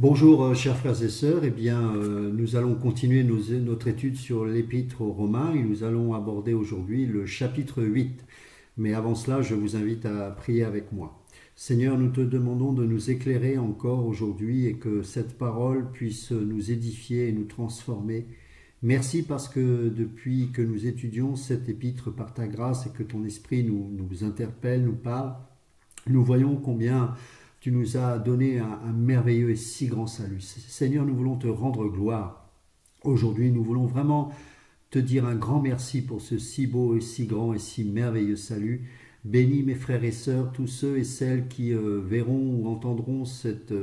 Bonjour chers frères et sœurs, nous allons continuer notre étude sur l'épître aux Romains et nous allons aborder aujourd'hui le chapitre 8. Mais avant cela, je vous invite à prier avec moi. Seigneur, nous te demandons de nous éclairer encore aujourd'hui et que cette parole puisse nous édifier et nous transformer. Merci parce que depuis que nous étudions cette épître par ta grâce et que ton esprit nous interpelle, nous parle, nous voyons combien tu nous as donné un merveilleux et si grand salut. Seigneur, nous voulons te rendre gloire. Aujourd'hui, nous voulons vraiment te dire un grand merci pour ce si beau et si grand et si merveilleux salut. Bénis mes frères et sœurs, tous ceux et celles qui verront ou entendront cet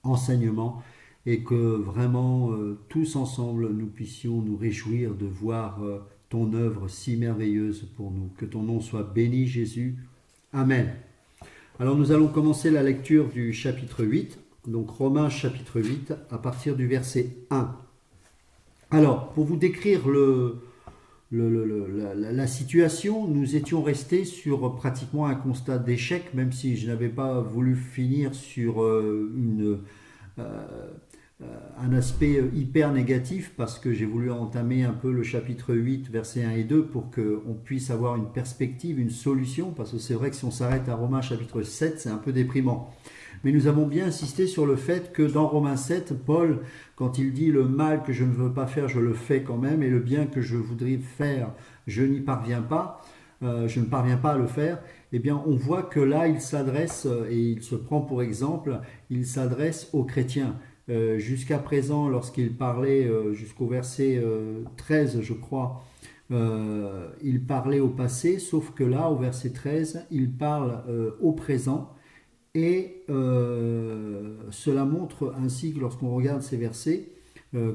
enseignement et que vraiment tous ensemble nous puissions nous réjouir de voir ton œuvre si merveilleuse pour nous. Que ton nom soit béni, Jésus. Amen. Alors nous allons commencer la lecture du chapitre 8, donc Romains chapitre 8, à partir du verset 1. Alors, pour vous décrire la situation, nous étions restés sur pratiquement un constat d'échec, même si je n'avais pas voulu finir sur un aspect hyper négatif parce que j'ai voulu entamer un peu le chapitre 8, versets 1 et 2 pour qu'on puisse avoir une perspective, une solution, parce que c'est vrai que si on s'arrête à Romains chapitre 7, c'est un peu déprimant. Mais nous avons bien insisté sur le fait que dans Romains 7, Paul, quand il dit le mal que je ne veux pas faire, je le fais quand même, et le bien que je voudrais faire, je n'y parviens pas, je ne parviens pas à le faire, eh bien on voit que là il s'adresse, et il se prend pour exemple, il s'adresse aux chrétiens. Jusqu'à présent, lorsqu'il parlait, jusqu'au verset 13, je crois, il parlait au passé, sauf que là, au verset 13, il parle au présent. Et cela montre ainsi que lorsqu'on regarde ces versets,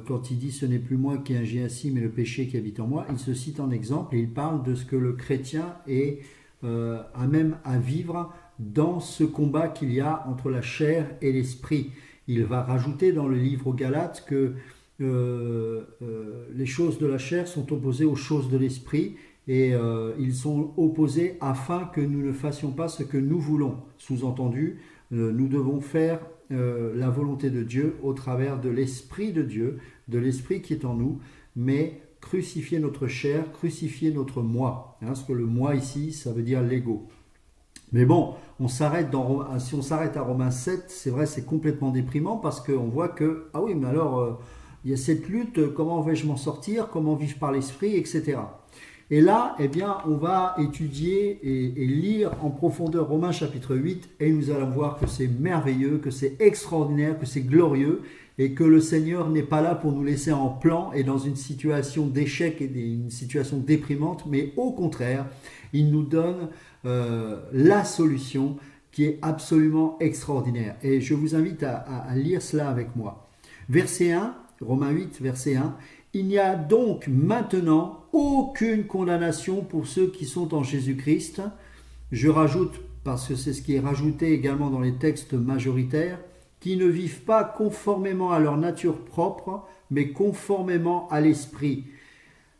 quand il dit « ce n'est plus moi qui agis ainsi, mais le péché qui habite en moi », il se cite en exemple et il parle de ce que le chrétien est à même à vivre dans ce combat qu'il y a entre la chair et l'esprit. Il va rajouter dans le livre aux Galates que les choses de la chair sont opposées aux choses de l'esprit et ils sont opposés afin que nous ne fassions pas ce que nous voulons. Sous-entendu, nous devons faire la volonté de Dieu au travers de l'Esprit de Dieu, de l'Esprit qui est en nous, mais crucifier notre chair, crucifier notre moi. Parce que le moi ici, ça veut dire l'ego. Mais bon, si on s'arrête à Romains 7, c'est vrai, c'est complètement déprimant parce qu'on voit que, ah oui, mais alors, il y a cette lutte, comment vais-je m'en sortir, comment vivre par l'esprit, etc. Et là, eh bien, on va étudier et lire en profondeur Romains chapitre 8 et nous allons voir que c'est merveilleux, que c'est extraordinaire, que c'est glorieux et que le Seigneur n'est pas là pour nous laisser en plan et dans une situation d'échec et une situation déprimante, mais au contraire, il nous donne la solution qui est absolument extraordinaire. Et je vous invite à lire cela avec moi. Verset 1, Romains 8, verset 1. Il n'y a donc maintenant aucune condamnation pour ceux qui sont en Jésus-Christ. Je rajoute, parce que c'est ce qui est rajouté également dans les textes majoritaires, qui ne vivent pas conformément à leur nature propre, mais conformément à l'esprit.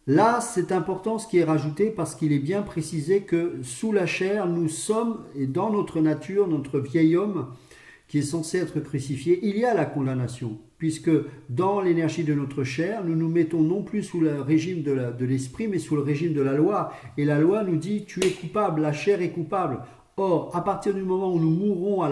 Là, c'est important ce qui est rajouté parce qu'il est bien précisé que sous la chair, nous sommes, et dans notre nature, notre vieil homme qui est censé être crucifié, il y a la condamnation. Puisque dans l'énergie de notre chair, nous nous mettons non plus sous le régime de l'esprit, mais sous le régime de la loi. Et la loi nous dit, tu es coupable, la chair est coupable. Or, à partir du moment où nous mourrons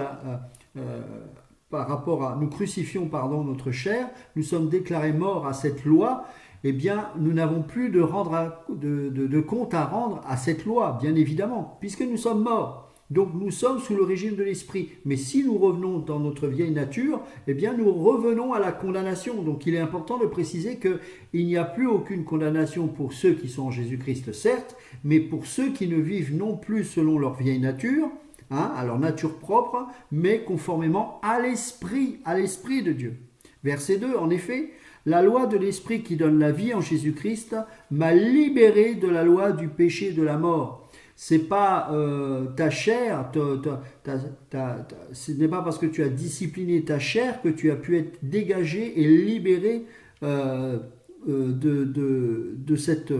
nous crucifions notre chair, nous sommes déclarés morts à cette loi, eh bien, nous n'avons plus de compte à rendre à cette loi, bien évidemment, puisque nous sommes morts. Donc nous sommes sous le régime de l'esprit. Mais si nous revenons dans notre vieille nature, eh bien nous revenons à la condamnation. Donc il est important de préciser qu'il n'y a plus aucune condamnation pour ceux qui sont en Jésus-Christ, certes, mais pour ceux qui ne vivent non plus selon leur vieille nature, à leur nature propre, mais conformément à l'esprit de Dieu. Verset 2, en effet, la loi de l'esprit qui donne la vie en Jésus-Christ m'a libéré de la loi du péché et de la mort. C'est pas ta chair, ce n'est pas parce que tu as discipliné ta chair que tu as pu être dégagé et libéré de cette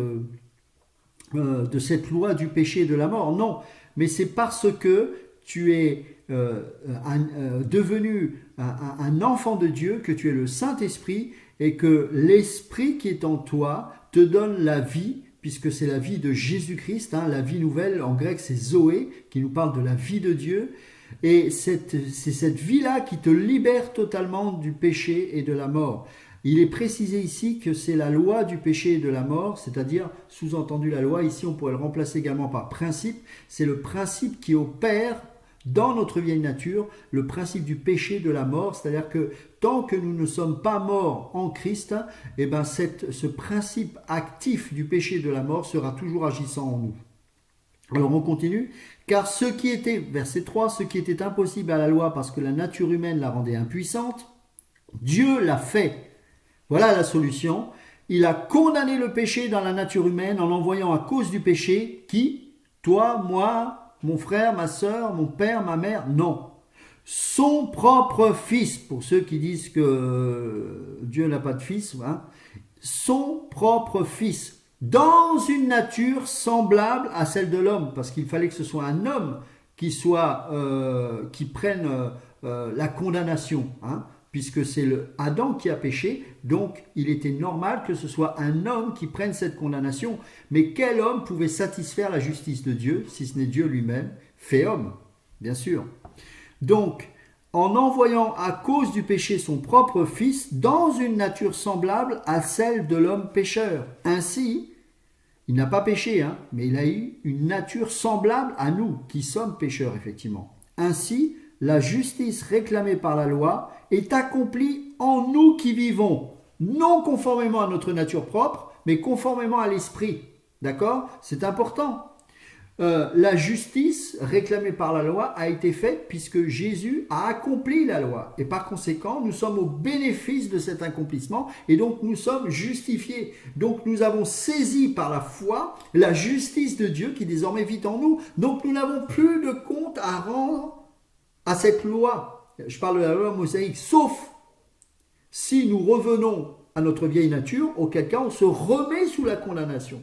loi du péché et de la mort. Non, mais c'est parce que tu es devenu un enfant de Dieu, que tu es le Saint-Esprit et que l'Esprit qui est en toi te donne la vie, puisque c'est la vie de Jésus-Christ, la vie nouvelle, en grec c'est Zoé, qui nous parle de la vie de Dieu. Et c'est cette vie-là qui te libère totalement du péché et de la mort. Il est précisé ici que c'est la loi du péché et de la mort, c'est-à-dire, sous-entendu la loi, ici on pourrait le remplacer également par principe, c'est le principe qui opère dans notre vieille nature, le principe du péché de la mort, c'est-à-dire que tant que nous ne sommes pas morts en Christ, eh ben ce principe actif du péché de la mort sera toujours agissant en nous. Alors on continue, car ce qui était, verset 3, ce qui était impossible à la loi parce que la nature humaine la rendait impuissante, Dieu l'a fait. Voilà la solution. Il a condamné le péché dans la nature humaine en l'envoyant à cause du péché, qui? Toi, moi, mon frère, ma soeur, mon père, ma mère? Non. Son propre fils, pour ceux qui disent que Dieu n'a pas de fils, son propre fils, dans une nature semblable à celle de l'homme, parce qu'il fallait que ce soit un homme qui prenne la condamnation, puisque c'est Adam qui a péché, donc il était normal que ce soit un homme qui prenne cette condamnation. Mais quel homme pouvait satisfaire la justice de Dieu, si ce n'est Dieu lui-même, fait homme, bien sûr. Donc, en envoyant à cause du péché son propre fils dans une nature semblable à celle de l'homme pécheur. Ainsi, il n'a pas péché, mais il a eu une nature semblable à nous, qui sommes pécheurs, effectivement. Ainsi, la justice réclamée par la loi est accomplie en nous qui vivons, non conformément à notre nature propre, mais conformément à l'esprit. D'accord ? C'est important. La justice réclamée par la loi a été faite puisque Jésus a accompli la loi. Et par conséquent, nous sommes au bénéfice de cet accomplissement et donc nous sommes justifiés. Donc nous avons saisi par la foi la justice de Dieu qui désormais vit en nous. Donc nous n'avons plus de compte à rendre à cette loi. Je parle de la loi mosaïque, sauf si nous revenons à notre vieille nature, auquel cas on se remet sous la condamnation.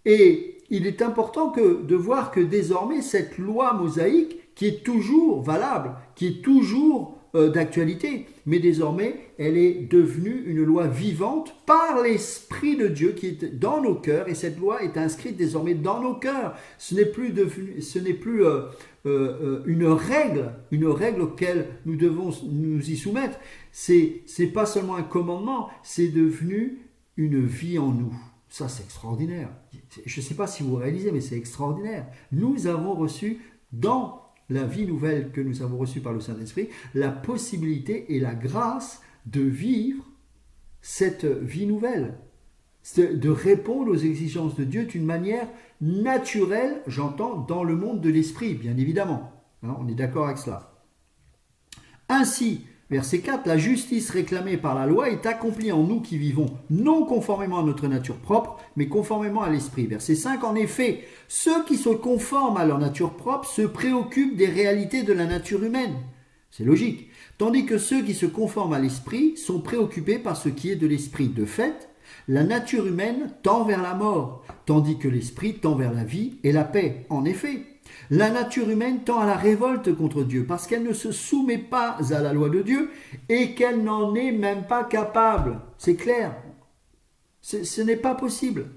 Et il est important de voir que désormais cette loi mosaïque, qui est toujours valable, qui est toujours d'actualité, mais désormais elle est devenue une loi vivante par l'Esprit de Dieu qui est dans nos cœurs, et cette loi est inscrite désormais dans nos cœurs. Ce n'est plus une règle auquel nous devons nous y soumettre. C'est pas seulement un commandement, c'est devenu une vie en nous. Ça, c'est extraordinaire. Je ne sais pas si vous réalisez, mais c'est extraordinaire. Nous avons reçu, dans la vie nouvelle que nous avons reçue par le Saint-Esprit, la possibilité et la grâce de vivre cette vie nouvelle, de répondre aux exigences de Dieu d'une manière naturelle, j'entends, dans le monde de l'esprit, bien évidemment. On est d'accord avec cela. Ainsi, verset 4, la justice réclamée par la loi est accomplie en nous qui vivons, non conformément à notre nature propre, mais conformément à l'esprit. Verset 5, en effet, ceux qui se conforment à leur nature propre se préoccupent des réalités de la nature humaine. C'est logique. Tandis que ceux qui se conforment à l'esprit sont préoccupés par ce qui est de l'esprit. De fait, la nature humaine tend vers la mort, tandis que l'esprit tend vers la vie et la paix. En effet, la nature humaine tend à la révolte contre Dieu parce qu'elle ne se soumet pas à la loi de Dieu et qu'elle n'en est même pas capable. C'est clair. Ce n'est pas possible.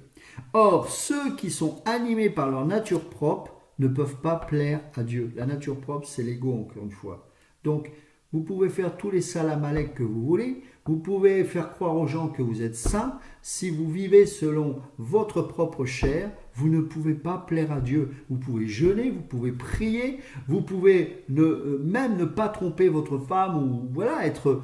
Or, ceux qui sont animés par leur nature propre ne peuvent pas plaire à Dieu. La nature propre, c'est l'ego, encore une fois. Donc, vous pouvez faire tous les salamalek que vous voulez, vous pouvez faire croire aux gens que vous êtes saints. Si vous vivez selon votre propre chair, vous ne pouvez pas plaire à Dieu. Vous pouvez jeûner, vous pouvez prier, vous pouvez même ne pas tromper votre femme ou être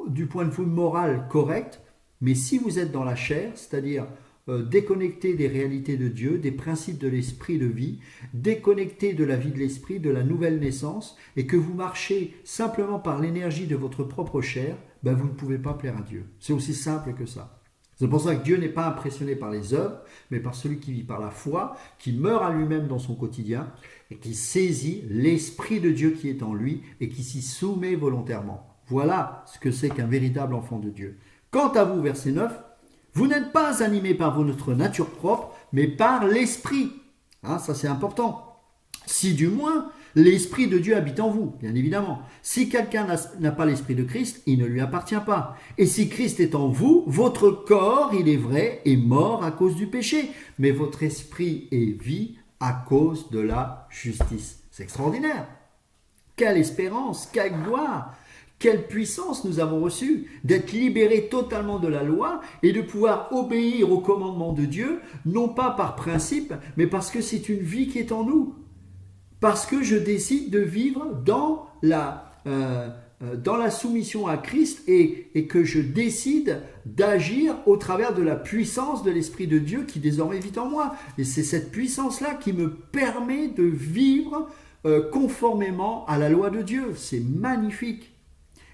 du point de vue moral correct. Mais si vous êtes dans la chair, c'est-à-dire déconnecté des réalités de Dieu, des principes de l'esprit de vie, déconnecté de la vie de l'esprit, de la nouvelle naissance, et que vous marchez simplement par l'énergie de votre propre chair, vous ne pouvez pas plaire à Dieu. C'est aussi simple que ça. C'est pour ça que Dieu n'est pas impressionné par les œuvres, mais par celui qui vit par la foi, qui meurt à lui-même dans son quotidien, et qui saisit l'esprit de Dieu qui est en lui, et qui s'y soumet volontairement. Voilà ce que c'est qu'un véritable enfant de Dieu. Quant à vous, verset 9, vous n'êtes pas animés par votre nature propre, mais par l'esprit. Ça c'est important. Si du moins, L'Esprit de Dieu habite en vous, bien évidemment. Si quelqu'un n'a pas l'Esprit de Christ, il ne lui appartient pas. Et si Christ est en vous, votre corps, il est vrai, est mort à cause du péché, mais votre esprit est vie à cause de la justice. C'est extraordinaire. Quelle espérance, quelle gloire, quelle puissance nous avons reçue d'être libérés totalement de la loi et de pouvoir obéir au commandement de Dieu, non pas par principe, mais parce que c'est une vie qui est en nous. Parce que je décide de vivre dans la soumission à Christ et que je décide d'agir au travers de la puissance de l'Esprit de Dieu qui désormais vit en moi. Et c'est cette puissance-là qui me permet de vivre conformément à la loi de Dieu. C'est magnifique.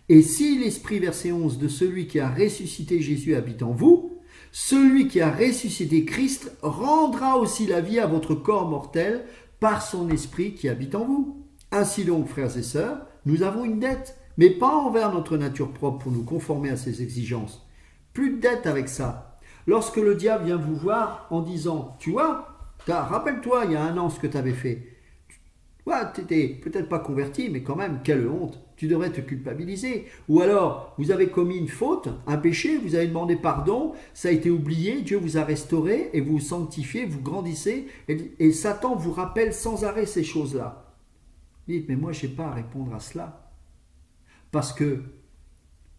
Et si l'Esprit, verset 11, de celui qui a ressuscité Jésus habite en vous, celui qui a ressuscité Christ rendra aussi la vie à votre corps mortel par son Esprit qui habite en vous. Ainsi donc, frères et sœurs, nous avons une dette, mais pas envers notre nature propre pour nous conformer à ses exigences. Plus de dette avec ça. Lorsque le diable vient vous voir en disant, tu vois, rappelle-toi il y a 1 an ce que tu avais fait. Tu n'étais peut-être pas converti, mais quand même, quelle honte. Tu devrais te culpabiliser. Ou alors, vous avez commis une faute, un péché, vous avez demandé pardon, ça a été oublié, Dieu vous a restauré et vous vous sanctifiez, vous grandissez. Et Satan vous rappelle sans arrêt ces choses-là. Vous dites, mais moi, je n'ai pas à répondre à cela. Parce que,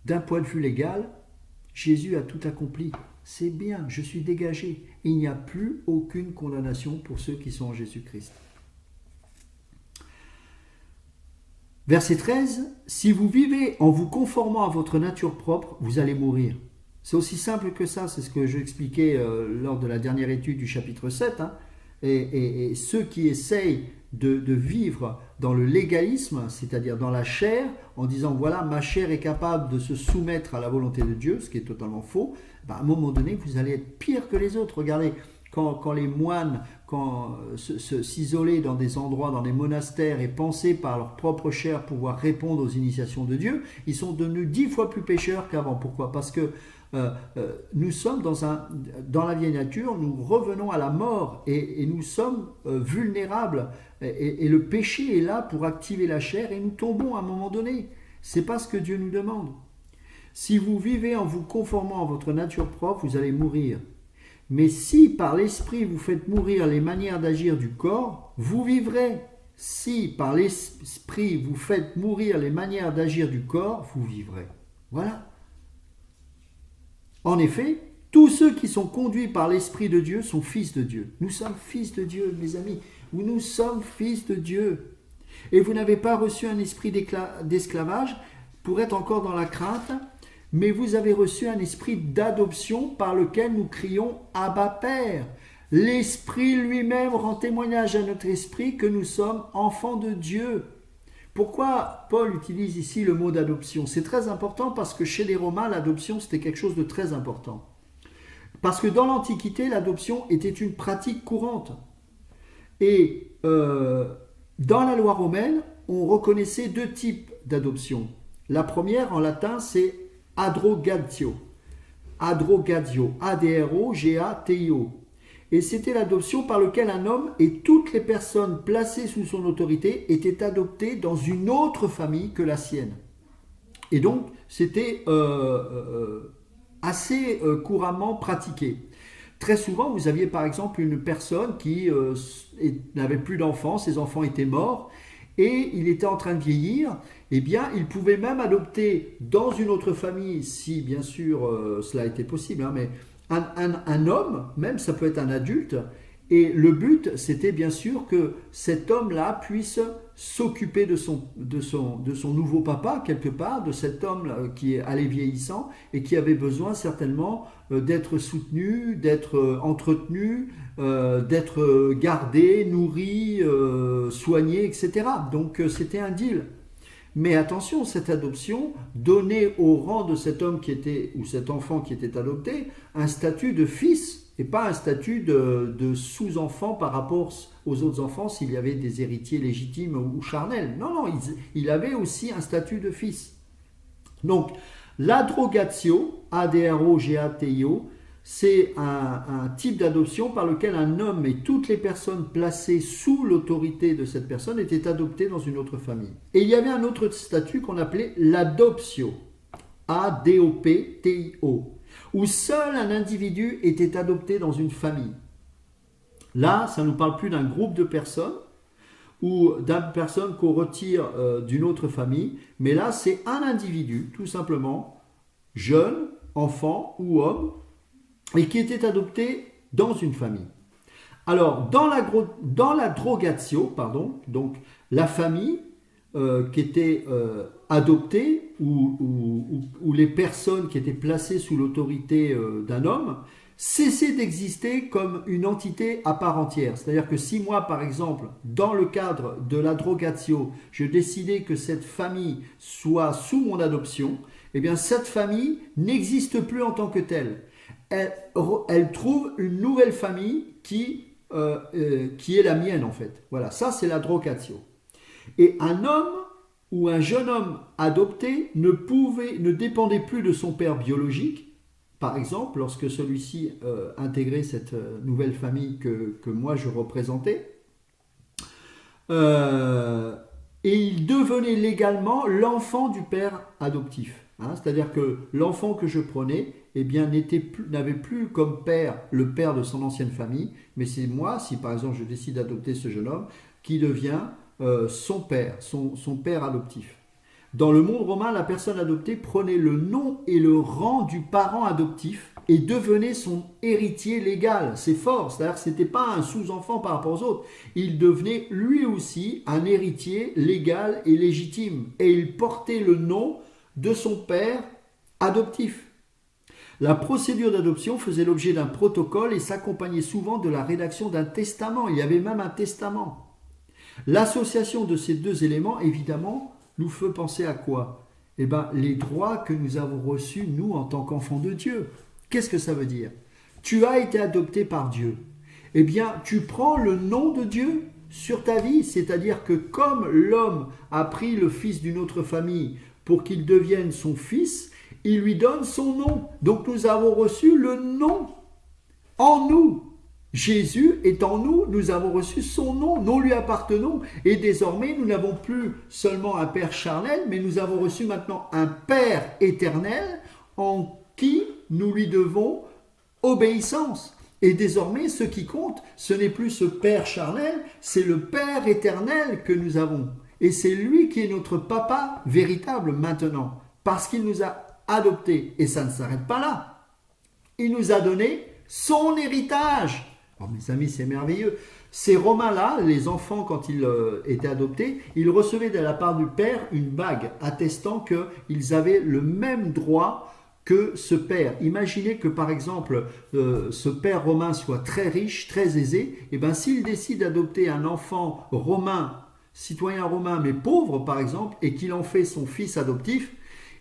d'un point de vue légal, Jésus a tout accompli. C'est bien, je suis dégagé. Il n'y a plus aucune condamnation pour ceux qui sont en Jésus-Christ. Verset 13, si vous vivez en vous conformant à votre nature propre, vous allez mourir. C'est aussi simple que ça, c'est ce que je expliquais lors de la dernière étude du chapitre 7. Et ceux qui essayent de vivre dans le légalisme, c'est-à-dire dans la chair, en disant voilà, ma chair est capable de se soumettre à la volonté de Dieu, ce qui est totalement faux, à un moment donné, vous allez être pire que les autres. Regardez, quand les moines s'isolaient dans des endroits, dans des monastères et pensaient par leur propre chair pouvoir répondre aux initiations de Dieu, ils sont devenus 10 fois plus pécheurs qu'avant. Pourquoi ? Parce que nous sommes dans la vieille nature, nous revenons à la mort et nous sommes vulnérables. Et le péché est là pour activer la chair et nous tombons à un moment donné. Ce n'est pas ce que Dieu nous demande. Si vous vivez en vous conformant à votre nature propre, vous allez mourir. Mais si par l'esprit vous faites mourir les manières d'agir du corps, vous vivrez. Si par l'esprit vous faites mourir les manières d'agir du corps, vous vivrez. Voilà. En effet, tous ceux qui sont conduits par l'Esprit de Dieu sont fils de Dieu. Nous sommes fils de Dieu, mes amis. Nous sommes fils de Dieu. Et vous n'avez pas reçu un esprit d'esclavage pour être encore dans la crainte, mais vous avez reçu un esprit d'adoption par lequel nous crions « Abba Père ». L'Esprit lui-même rend témoignage à notre esprit que nous sommes enfants de Dieu. Pourquoi Paul utilise ici le mot d'adoption ? C'est très important parce que chez les Romains, l'adoption, c'était quelque chose de très important. Parce que dans l'Antiquité, l'adoption était une pratique courante. Et dans la loi romaine, on reconnaissait 2 types d'adoption. La première, en latin, c'est adrogatio. Adrogatio, A-D-R-O-G-A-T-I-O. Et c'était l'adoption par laquelle un homme et toutes les personnes placées sous son autorité étaient adoptées dans une autre famille que la sienne. Et donc, c'était assez couramment pratiqué. Très souvent, vous aviez par exemple une personne qui n'avait plus d'enfants, ses enfants étaient morts, et il était en train de vieillir, eh bien, il pouvait même adopter dans une autre famille, si bien sûr cela était possible, mais un homme, même ça peut être un adulte, et le but c'était bien sûr que cet homme-là puisse s'occuper de son nouveau papa quelque part, de cet homme qui allait vieillissant et qui avait besoin certainement d'être soutenu, d'être entretenu, d'être gardé, nourri, soigné, etc. Donc c'était un deal. Mais attention, cette adoption donnait au rang de cet homme ou cet enfant qui était adopté un statut de fils et pas un statut de sous-enfant par rapport aux autres enfants s'il y avait des héritiers légitimes ou charnels. Non, il avait aussi un statut de fils. Donc, l'adrogatio, A-D-R-O-G-A-T-I-O, c'est un type d'adoption par lequel un homme et toutes les personnes placées sous l'autorité de cette personne étaient adoptées dans une autre famille. Et il y avait un autre statut qu'on appelait l'adoptio, A-D-O-P-T-I-O, où seul un individu était adopté dans une famille. Là, ça ne nous parle plus d'un groupe de personnes ou d'une personne qu'on retire d'une autre famille, mais là, c'est un individu, tout simplement, jeune, enfant ou homme, et qui était adopté dans une famille. Alors, dans la drogatio, donc la famille qui était adoptée, ou les personnes qui étaient placées sous l'autorité d'un homme, cessaient d'exister comme une entité à part entière. C'est-à-dire que si moi, par exemple, dans le cadre de la drogatio, je décidais que cette famille soit sous mon adoption, eh bien cette famille n'existe plus en tant que telle. Elle trouve une nouvelle famille qui est la mienne en fait. Voilà, ça c'est la drogatio. Et un homme ou un jeune homme adopté ne dépendait plus de son père biologique. Par exemple, lorsque celui-ci intégrait cette nouvelle famille que moi je représentais, et il devenait légalement l'enfant du père adoptif. C'est-à-dire que l'enfant que je prenais, eh bien, n'avait plus comme père le père de son ancienne famille, mais c'est moi, si par exemple je décide d'adopter ce jeune homme, qui devient son père, son père adoptif. Dans le monde romain, la personne adoptée prenait le nom et le rang du parent adoptif et devenait son héritier légal. C'est fort, c'est-à-dire que ce n'était pas un sous-enfant par rapport aux autres. Il devenait lui aussi un héritier légal et légitime. Et il portait le nom de son père adoptif. La procédure d'adoption faisait l'objet d'un protocole et s'accompagnait souvent de la rédaction d'un testament. Il y avait même un testament. L'association de ces deux éléments, évidemment, nous fait penser à quoi? Eh bien, les droits que nous avons reçus, nous, en tant qu'enfants de Dieu. Qu'est-ce que ça veut dire? Tu as été adopté par Dieu. Eh bien, tu prends le nom de Dieu sur ta vie, c'est-à-dire que comme l'homme a pris le fils d'une autre famille pour qu'il devienne son fils, il lui donne son nom. Donc nous avons reçu le nom en nous. Jésus est en nous, nous avons reçu son nom, nous lui appartenons. Et désormais, nous n'avons plus seulement un Père charnel, mais nous avons reçu maintenant un Père éternel en qui nous lui devons obéissance. Et désormais, ce qui compte, ce n'est plus ce Père charnel, c'est le Père éternel que nous avons. Et c'est lui qui est notre papa véritable maintenant, parce qu'il nous a adoptés. Et ça ne s'arrête pas là. Il nous a donné son héritage. Oh, mes amis, c'est merveilleux. Ces Romains-là, les enfants, quand ils étaient adoptés, ils recevaient de la part du Père une bague attestant qu'ils avaient le même droit que ce père. Imaginez que par exemple ce père romain soit très riche, très aisé, et bien s'il décide d'adopter un enfant romain, citoyen romain mais pauvre par exemple, et qu'il en fait son fils adoptif,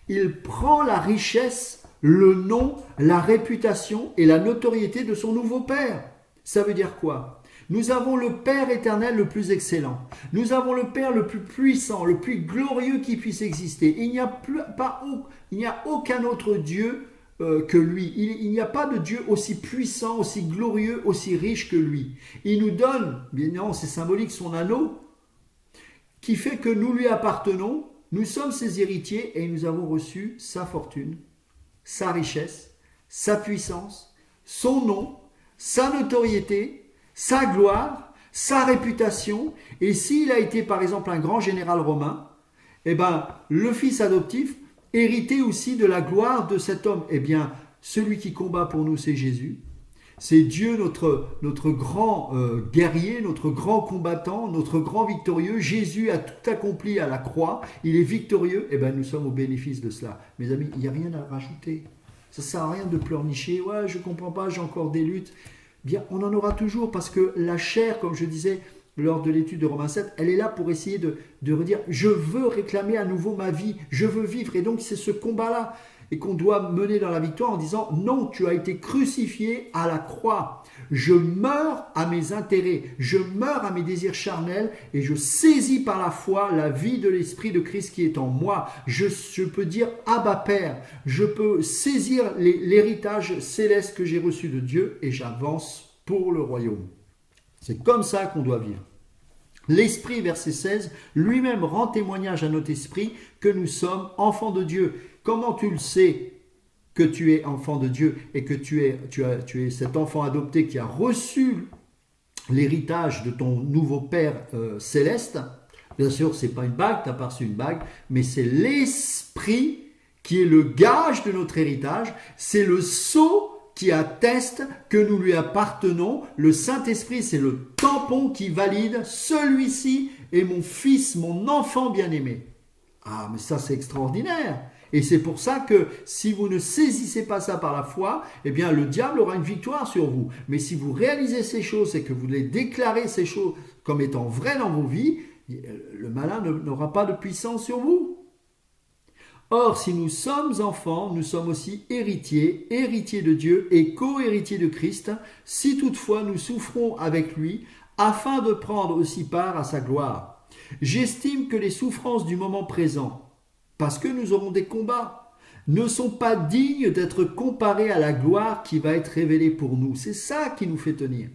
il prend la richesse, le nom, la réputation et la notoriété de son nouveau père. Ça veut dire quoi? Nous avons le Père éternel le plus excellent. Nous avons le Père le plus puissant, le plus glorieux qui puisse exister. Il n'y a aucun autre Dieu que lui. Il n'y a pas de Dieu aussi puissant, aussi glorieux, aussi riche que lui. Il nous donne, bien évidemment c'est symbolique, son anneau, qui fait que nous lui appartenons, nous sommes ses héritiers et nous avons reçu sa fortune, sa richesse, sa puissance, son nom, sa notoriété, sa gloire, sa réputation. Et s'il a été par exemple un grand général romain, eh ben, le fils adoptif héritait aussi de la gloire de cet homme. Eh bien, celui qui combat pour nous, c'est Jésus. C'est Dieu, notre grand guerrier, notre grand combattant, notre grand victorieux. Jésus a tout accompli à la croix. Il est victorieux. Eh bien, nous sommes au bénéfice de cela. Mes amis, il n'y a rien à rajouter. Ça ne sert à rien de pleurnicher. Ouais, je ne comprends pas, j'ai encore des luttes. Bien, on en aura toujours parce que la chair, comme je disais lors de l'étude de Romains 7, elle est là pour essayer de redire « je veux réclamer à nouveau ma vie, je veux vivre ». Et donc, c'est ce combat-là. et qu'on doit mener dans la victoire en disant non, tu as été crucifié à la croix. Je meurs à mes intérêts, je meurs à mes désirs charnels et je saisis par la foi la vie de l'Esprit de Christ qui est en moi. Je peux dire Abba Père, je peux saisir l'héritage céleste que j'ai reçu de Dieu et j'avance pour le royaume. C'est comme ça qu'on doit vivre. L'Esprit, verset 16, lui-même rend témoignage à notre esprit que nous sommes enfants de Dieu. Comment tu le sais que tu es enfant de Dieu et que tu es cet enfant adopté qui a reçu l'héritage de ton nouveau Père céleste? Bien sûr, ce n'est pas une bague, tu n'as pas reçu une bague, mais c'est l'Esprit qui est le gage de notre héritage, c'est le sceau qui atteste que nous lui appartenons. Le Saint-Esprit, c'est le tampon qui valide. Celui-ci est mon fils, mon enfant bien-aimé. Ah, mais ça, c'est extraordinaire. Et c'est pour ça que si vous ne saisissez pas ça par la foi, eh bien, le diable aura une victoire sur vous. Mais si vous réalisez ces choses et que vous les déclarez ces choses comme étant vraies dans vos vies, le malin n'aura pas de puissance sur vous. Or, si nous sommes enfants, nous sommes aussi héritiers, héritiers de Dieu et co-héritiers de Christ, si toutefois nous souffrons avec lui, afin de prendre aussi part à sa gloire. J'estime que les souffrances du moment présent, parce que nous aurons des combats, ne sont pas dignes d'être comparées à la gloire qui va être révélée pour nous. C'est ça qui nous fait tenir.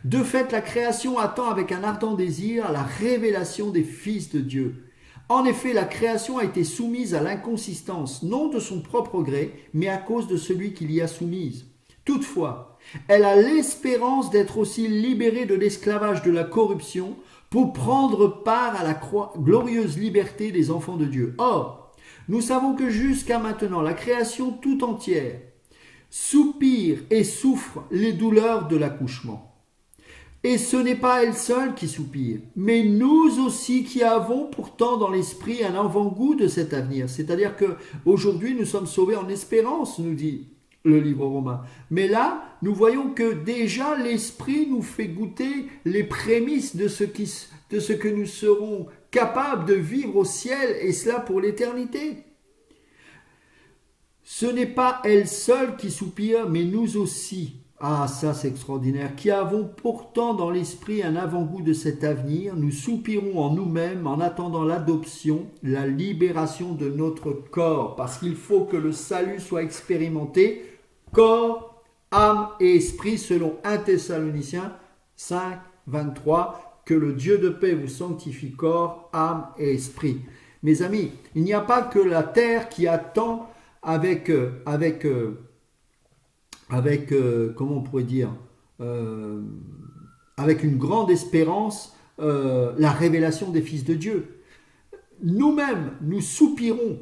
De fait, la création attend avec un ardent désir la révélation des fils de Dieu. En effet, la création a été soumise à l'inconsistance, non de son propre gré, mais à cause de celui qui l'y a soumise. Toutefois, elle a l'espérance d'être aussi libérée de l'esclavage de la corruption pour prendre part à la glorieuse liberté des enfants de Dieu. Or, nous savons que jusqu'à maintenant, la création tout entière soupire et souffre les douleurs de l'accouchement. Et ce n'est pas elle seule qui soupire, mais nous aussi qui avons pourtant dans l'esprit un avant-goût de cet avenir. C'est-à-dire qu'aujourd'hui nous sommes sauvés en espérance, nous dit le livre romain. Mais là, nous voyons que déjà l'esprit nous fait goûter les prémices de ce que nous serons capables de vivre au ciel, et cela pour l'éternité. Ce n'est pas elle seule qui soupire, mais nous aussi. Ah, ça c'est extraordinaire. Qui avons pourtant dans l'esprit un avant-goût de cet avenir, nous soupirons en nous-mêmes en attendant l'adoption, la libération de notre corps. Parce qu'il faut que le salut soit expérimenté, corps, âme et esprit, selon 1 Thessaloniciens 5, 23, que le Dieu de paix vous sanctifie corps, âme et esprit. Mes amis, il n'y a pas que la terre qui attend avec comment on pourrait dire, avec une grande espérance, la révélation des fils de Dieu. Nous-mêmes, nous soupirons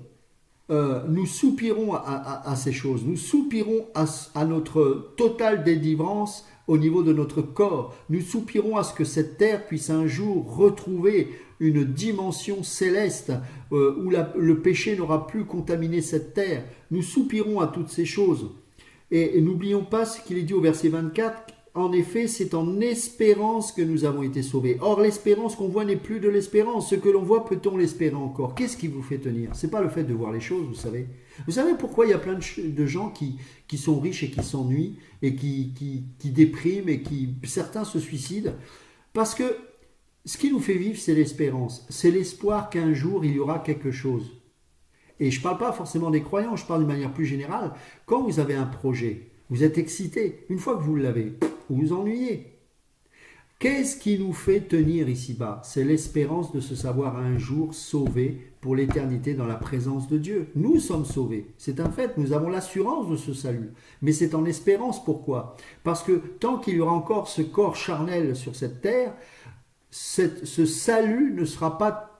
à ces choses, nous soupirons à notre totale délivrance au niveau de notre corps. Nous soupirons à ce que cette terre puisse un jour retrouver une dimension céleste où le péché n'aura plus contaminé cette terre. Nous soupirons à toutes ces choses. Et n'oublions pas ce qu'il est dit au verset 24. En effet, c'est en espérance que nous avons été sauvés. Or, l'espérance qu'on voit n'est plus de l'espérance. Ce que l'on voit, peut-on l'espérer encore? Qu'est-ce qui vous fait tenir? Ce n'est pas le fait de voir les choses, vous savez. Vous savez pourquoi il y a plein de gens qui sont riches et qui s'ennuient et qui dépriment et certains se suicident? Parce que ce qui nous fait vivre, c'est l'espérance. C'est l'espoir qu'un jour, il y aura quelque chose. Et je ne parle pas forcément des croyants, je parle d'une manière plus générale. Quand vous avez un projet, vous êtes excité. Une fois que vous l'avez, vous vous ennuyez. Qu'est-ce qui nous fait tenir ici-bas? C'est l'espérance de se savoir un jour sauvés pour l'éternité dans la présence de Dieu. Nous sommes sauvés, c'est un fait, nous avons l'assurance de ce salut. Mais c'est en espérance, pourquoi? Parce que tant qu'il y aura encore ce corps charnel sur cette terre, ce salut ne sera pas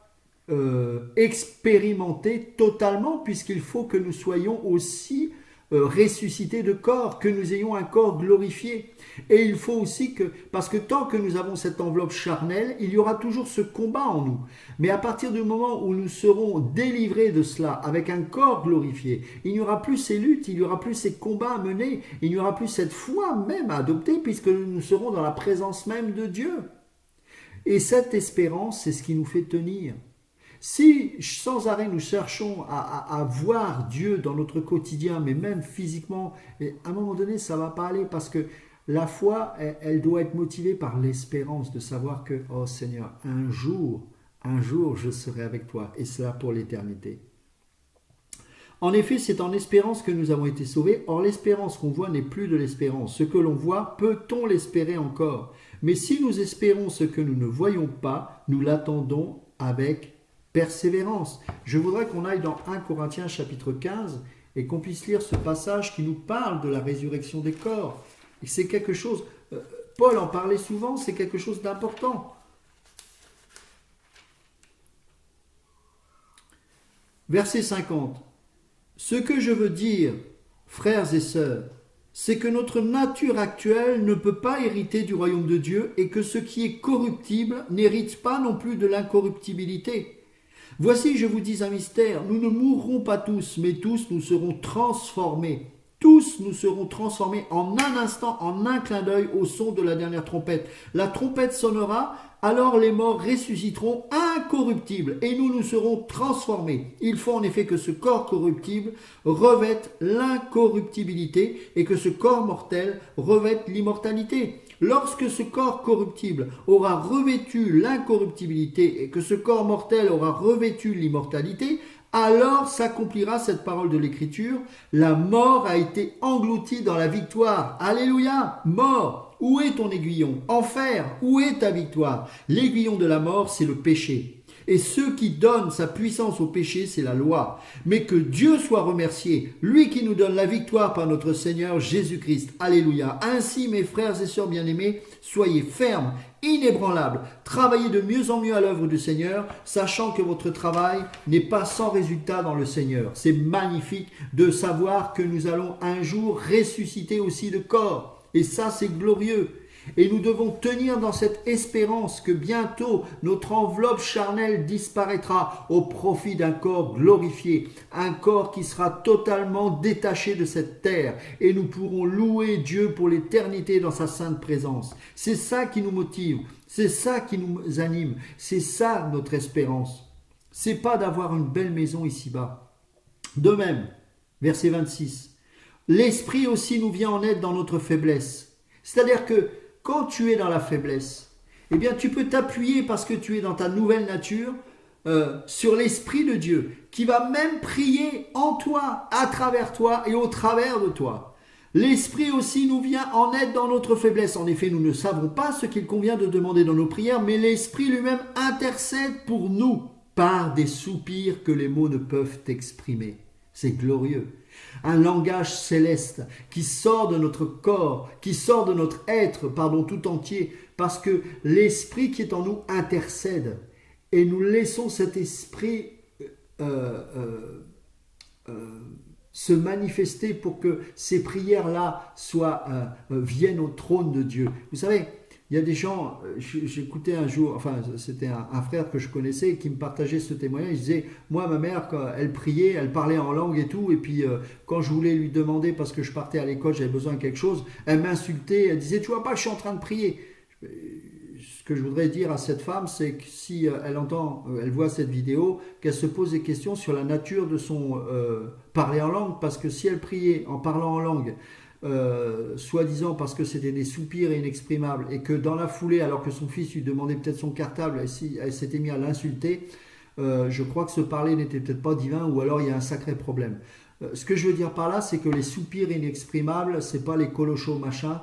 expérimenté totalement, puisqu'il faut que nous soyons aussi ressuscités de corps, que nous ayons un corps glorifié. Et il faut aussi que, parce que tant que nous avons cette enveloppe charnelle, il y aura toujours ce combat en nous. Mais à partir du moment où nous serons délivrés de cela, avec un corps glorifié, il n'y aura plus ces luttes, il n'y aura plus ces combats à mener, il n'y aura plus cette foi même à adopter, puisque nous serons dans la présence même de Dieu. Et cette espérance, c'est ce qui nous fait tenir. Si sans arrêt nous cherchons à voir Dieu dans notre quotidien, mais même physiquement, et à un moment donné, ça ne va pas aller parce que la foi, elle doit être motivée par l'espérance de savoir que, oh Seigneur, un jour, je serai avec toi, et cela pour l'éternité. En effet, c'est en espérance que nous avons été sauvés. Or, l'espérance qu'on voit n'est plus de l'espérance. Ce que l'on voit, peut-on l'espérer encore? Mais si nous espérons ce que nous ne voyons pas, nous l'attendons avec persévérance. Je voudrais qu'on aille dans 1 Corinthiens chapitre 15 et qu'on puisse lire ce passage qui nous parle de la résurrection des corps. Et c'est quelque chose, Paul en parlait souvent, c'est quelque chose d'important. Verset 50. Ce que je veux dire, frères et sœurs, c'est que notre nature actuelle ne peut pas hériter du royaume de Dieu et que ce qui est corruptible n'hérite pas non plus de l'incorruptibilité. Voici, je vous dis un mystère, nous ne mourrons pas tous, mais tous nous serons transformés. Tous nous serons transformés en un instant, en un clin d'œil au son de la dernière trompette. La trompette sonnera, alors les morts ressusciteront incorruptibles et nous serons transformés. Il faut en effet que ce corps corruptible revête l'incorruptibilité et que ce corps mortel revête l'immortalité. Lorsque ce corps corruptible aura revêtu l'incorruptibilité et que ce corps mortel aura revêtu l'immortalité, alors s'accomplira cette parole de l'Écriture, la mort a été engloutie dans la victoire. Alléluia! Mort, où est ton aiguillon? Enfer, où est ta victoire? L'aiguillon de la mort, c'est le péché. Et ce qui donne sa puissance au péché, c'est la loi. Mais que Dieu soit remercié, lui qui nous donne la victoire par notre Seigneur Jésus-Christ. Alléluia. Ainsi, mes frères et sœurs bien-aimés, soyez fermes, inébranlables, travaillez de mieux en mieux à l'œuvre du Seigneur, sachant que votre travail n'est pas sans résultat dans le Seigneur. C'est magnifique de savoir que nous allons un jour ressusciter aussi de corps. Et ça, c'est glorieux. Et nous devons tenir dans cette espérance que bientôt notre enveloppe charnelle disparaîtra au profit d'un corps glorifié, un corps qui sera totalement détaché de cette terre et nous pourrons louer Dieu pour l'éternité dans sa sainte présence. C'est ça qui nous motive, c'est ça qui nous anime, c'est ça notre espérance. C'est pas d'avoir une belle maison ici-bas. De même, verset 26, l'Esprit aussi nous vient en aide dans notre faiblesse. C'est-à-dire que quand tu es dans la faiblesse, eh bien tu peux t'appuyer parce que tu es dans ta nouvelle nature sur l'Esprit de Dieu qui va même prier en toi, à travers toi et au travers de toi. L'Esprit aussi nous vient en aide dans notre faiblesse. En effet, nous ne savons pas ce qu'il convient de demander dans nos prières, mais l'Esprit lui-même intercède pour nous par des soupirs que les mots ne peuvent exprimer. C'est glorieux. Un langage céleste qui sort de notre corps, qui sort de notre être, tout entier, parce que l'Esprit qui est en nous intercède. Et nous laissons cet Esprit se manifester pour que ces prières-là viennent au trône de Dieu. Vous savez, il y a des gens, j'écoutais un jour, c'était un frère que je connaissais qui me partageait ce témoignage. Il disait, moi ma mère, quand elle priait, elle parlait en langue et tout, et puis quand je voulais lui demander, parce que je partais à l'école, j'avais besoin de quelque chose, elle m'insultait, elle disait, tu vois pas, je suis en train de prier. Ce que je voudrais dire à cette femme, c'est que si elle voit cette vidéo, qu'elle se pose des questions sur la nature de son parler en langue, parce que si elle priait en parlant en langue, soi-disant parce que c'était des soupirs inexprimables et que dans la foulée, alors que son fils lui demandait peut-être son cartable, elle s'était mise à l'insulter, je crois que ce parler n'était peut-être pas divin ou alors il y a un sacré problème. Ce que je veux dire par là, c'est que les soupirs inexprimables, c'est pas les colochos machin.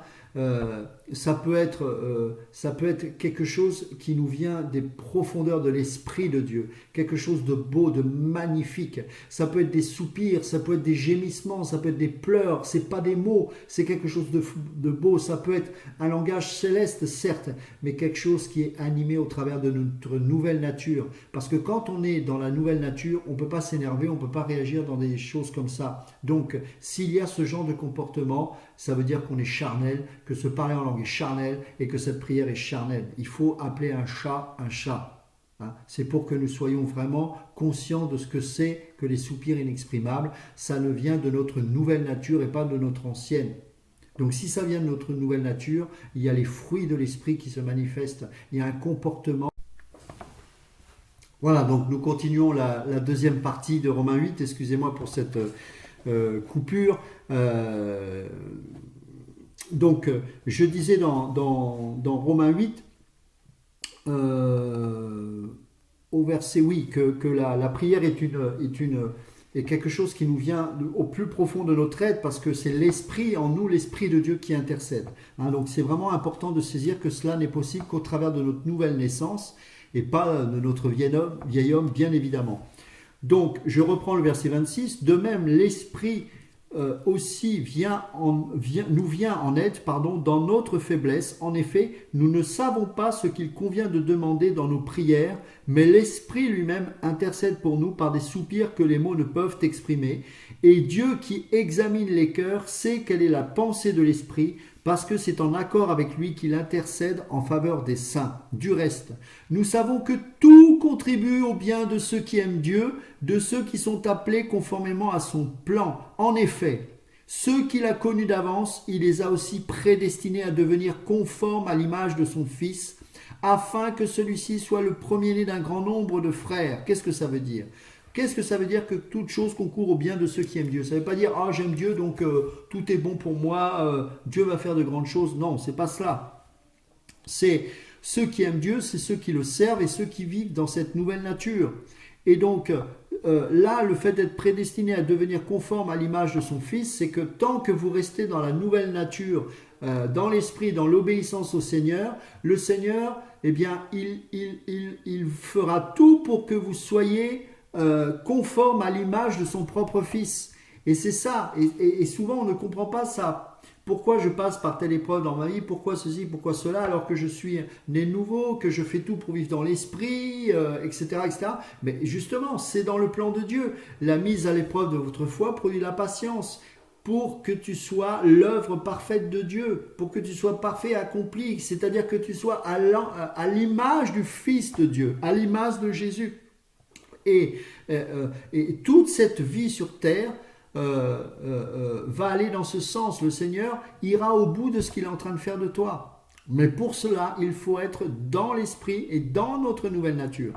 Ça peut être quelque chose qui nous vient des profondeurs de l'Esprit de Dieu, quelque chose de beau, de magnifique. Ça peut être des soupirs, ça peut être des gémissements, ça peut être des pleurs. C'est pas des mots, c'est quelque chose de beau. Ça peut être un langage céleste, certes, mais quelque chose qui est animé au travers de notre nouvelle nature. Parce que quand on est dans la nouvelle nature, on peut pas s'énerver, on peut pas réagir dans des choses comme ça. Donc, s'il y a ce genre de comportement, ça veut dire qu'on est charnel, que ce parler en langue est charnel et que cette prière est charnelle. Il faut appeler un chat un chat. C'est pour que nous soyons vraiment conscients de ce que c'est que les soupirs inexprimables. Ça ne vient de notre nouvelle nature et pas de notre ancienne. Donc si ça vient de notre nouvelle nature, il y a les fruits de l'esprit qui se manifestent. Il y a un comportement. Voilà, donc nous continuons la deuxième partie de Romains 8. Excusez-moi pour cette coupure. Donc, je disais dans Romains 8, au verset, oui, que la prière est quelque chose qui nous vient au plus profond de notre être, parce que c'est l'esprit en nous, l'esprit de Dieu qui intercède. Hein, donc c'est vraiment important de saisir que cela n'est possible qu'au travers de notre nouvelle naissance, et pas de notre vieil homme, bien évidemment. Donc, je reprends le verset 26. De même, l'esprit aussi nous vient en aide dans notre faiblesse. En effet, nous ne savons pas ce qu'il convient de demander dans nos prières, mais l'Esprit lui-même intercède pour nous par des soupirs que les mots ne peuvent exprimer. Et Dieu qui examine les cœurs sait quelle est la pensée de l'Esprit, parce que c'est en accord avec lui qu'il intercède en faveur des saints. Du reste, nous savons que tout contribue au bien de ceux qui aiment Dieu, de ceux qui sont appelés conformément à son plan. En effet, ceux qu'il a connus d'avance, il les a aussi prédestinés à devenir conformes à l'image de son Fils, afin que celui-ci soit le premier-né d'un grand nombre de frères. Qu'est-ce que ça veut dire ? Qu'est-ce que ça veut dire que toute chose concourt au bien de ceux qui aiment Dieu? Ça ne veut pas dire « Ah, j'aime Dieu, donc tout est bon pour moi, Dieu va faire de grandes choses ». Non, c'est pas cela. C'est ceux qui aiment Dieu, c'est ceux qui le servent et ceux qui vivent dans cette nouvelle nature. Et donc, là, le fait d'être prédestiné à devenir conforme à l'image de son Fils, c'est que tant que vous restez dans la nouvelle nature, dans l'esprit, dans l'obéissance au Seigneur, le Seigneur, eh bien, il fera tout pour que vous soyez conforme à l'image de son propre Fils. Et c'est ça. Et souvent, on ne comprend pas ça. Pourquoi je passe par telle épreuve dans ma vie? Pourquoi ceci? Pourquoi cela? Alors que je suis né de nouveau, que je fais tout pour vivre dans l'esprit, etc., etc. Mais justement, c'est dans le plan de Dieu. La mise à l'épreuve de votre foi produit la patience pour que tu sois l'œuvre parfaite de Dieu, pour que tu sois parfait, accompli, c'est-à-dire que tu sois à l'image du Fils de Dieu, à l'image de Jésus. Et toute cette vie sur terre va aller dans ce sens. Le Seigneur ira au bout de ce qu'il est en train de faire de toi. Mais pour cela, il faut être dans l'esprit et dans notre nouvelle nature.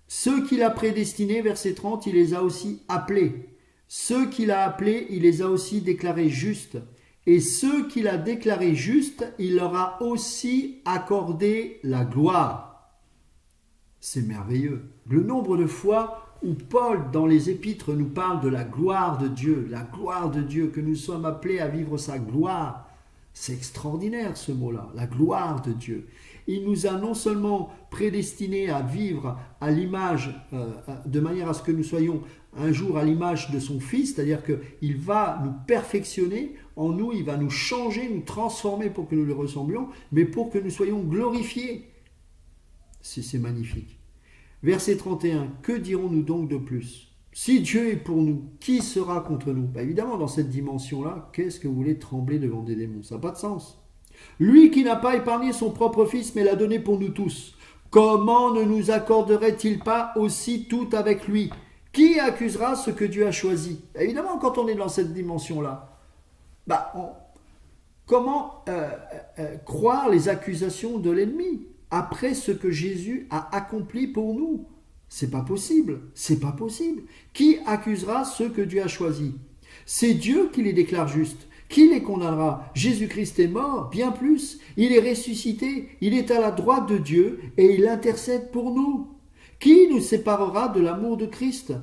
Ceux qu'il a prédestinés, verset 30, il les a aussi appelés. Ceux qu'il a appelés, il les a aussi déclarés justes. Et ceux qu'il a déclarés justes, il leur a aussi accordé la gloire. C'est merveilleux. Le nombre de fois où Paul, dans les épîtres, nous parle de la gloire de Dieu, que nous sommes appelés à vivre sa gloire. C'est extraordinaire ce mot-là, la gloire de Dieu. Il nous a non seulement prédestinés à vivre à l'image, de manière à ce que nous soyons un jour à l'image de son Fils, c'est-à-dire qu'il va nous perfectionner en nous, il va nous changer, nous transformer pour que nous le ressemblions, mais pour que nous soyons glorifiés. C'est magnifique. Verset 31, que dirons-nous donc de plus? Si Dieu est pour nous, qui sera contre nous? Évidemment, dans cette dimension-là, qu'est-ce que vous voulez trembler devant des démons? Ça n'a pas de sens. Lui qui n'a pas épargné son propre Fils, mais l'a donné pour nous tous, comment ne nous accorderait-il pas aussi tout avec lui? Qui accusera ce que Dieu a choisi? Évidemment, quand on est dans cette dimension-là, comment croire les accusations de l'ennemi après ce que Jésus a accompli pour nous? C'est pas possible, c'est pas possible. Qui accusera ceux que Dieu a choisis? C'est Dieu qui les déclare justes. Qui les condamnera? Jésus-Christ est mort, bien plus. Il est ressuscité, il est à la droite de Dieu et il intercède pour nous. Qui nous séparera de l'amour de Christ?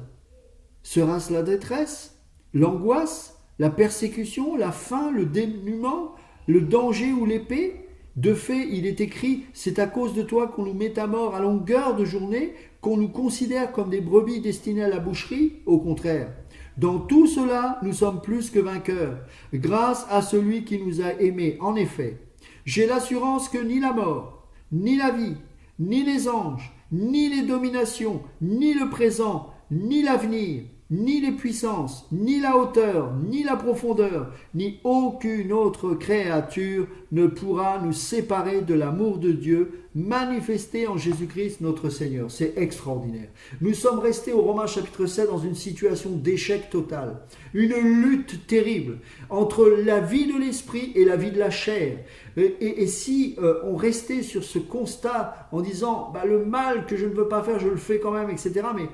Sera-ce la détresse, l'angoisse, la persécution, la faim, le dénuement, le danger ou l'épée? De fait, il est écrit, c'est à cause de toi qu'on nous met à mort à longueur de journée, qu'on nous considère comme des brebis destinées à la boucherie. Au contraire, dans tout cela, nous sommes plus que vainqueurs, grâce à celui qui nous a aimés. En effet, j'ai l'assurance que ni la mort, ni la vie, ni les anges, ni les dominations, ni le présent, ni l'avenir, ni les puissances, ni la hauteur, ni la profondeur, ni aucune autre créature ne pourra nous séparer de l'amour de Dieu manifesté en Jésus-Christ notre Seigneur. C'est extraordinaire. Nous sommes restés au Romains chapitre 7 dans une situation d'échec total, une lutte terrible entre la vie de l'esprit et la vie de la chair. Et si on restait sur ce constat en disant le mal que je ne veux pas faire, je le fais quand même, etc. Mais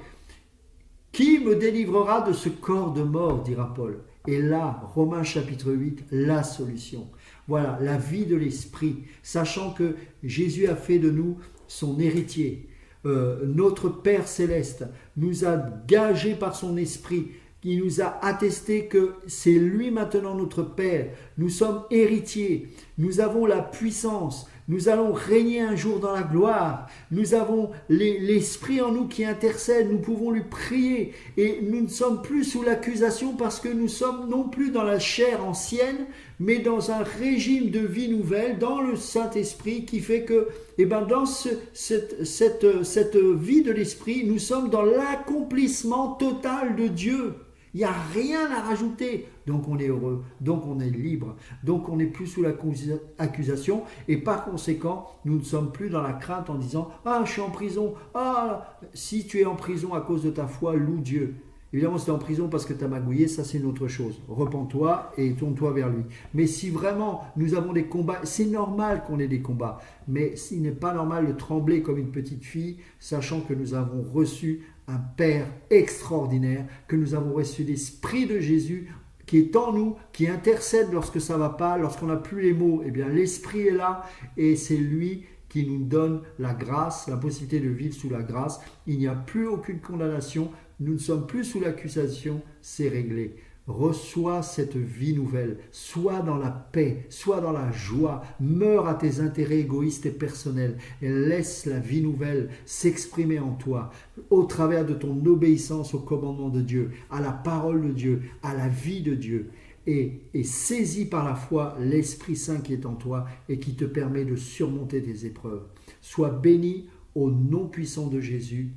qui me délivrera de ce corps de mort, dira Paul. Et là, Romains chapitre 8, la solution. Voilà, la vie de l'esprit, sachant que Jésus a fait de nous son héritier. Notre Père céleste nous a gagés par son esprit. Il nous a attesté que c'est lui maintenant notre Père. Nous sommes héritiers. Nous avons la puissance. Nous allons régner un jour dans la gloire. Nous avons l'Esprit en nous qui intercède. Nous pouvons lui prier. Et nous ne sommes plus sous l'accusation parce que nous sommes non plus dans la chair ancienne, mais dans un régime de vie nouvelle, dans le Saint-Esprit, qui fait que, dans cette vie de l'Esprit, nous sommes dans l'accomplissement total de Dieu. Il n'y a rien à rajouter. Donc on est heureux, donc on est libre, donc on n'est plus sous l'accusation et par conséquent, nous ne sommes plus dans la crainte en disant « Ah, je suis en prison. Ah, si tu es en prison à cause de ta foi, loue Dieu. » Évidemment, si tu es en prison parce que tu as magouillé, ça c'est une autre chose. Repens-toi et tourne-toi vers lui. Mais si vraiment nous avons des combats, c'est normal qu'on ait des combats. Mais il n'est pas normal de trembler comme une petite fille, sachant que nous avons reçu un Père extraordinaire, que nous avons reçu l'Esprit de Jésus qui est en nous, qui intercède lorsque ça ne va pas, lorsqu'on n'a plus les mots. Eh bien, l'Esprit est là et c'est lui qui nous donne la grâce, la possibilité de vivre sous la grâce. Il n'y a plus aucune condamnation, nous ne sommes plus sous l'accusation, c'est réglé. Reçois cette vie nouvelle, sois dans la paix, sois dans la joie, meurs à tes intérêts égoïstes et personnels et laisse la vie nouvelle s'exprimer en toi au travers de ton obéissance au commandement de Dieu, à la parole de Dieu, à la vie de Dieu. Et saisis par la foi l'Esprit Saint qui est en toi et qui te permet de surmonter tes épreuves. Sois béni au nom puissant de Jésus.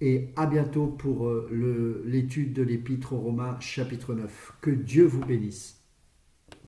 Et à bientôt pour l'étude de l'Épître aux Romains chapitre 9. Que Dieu vous bénisse.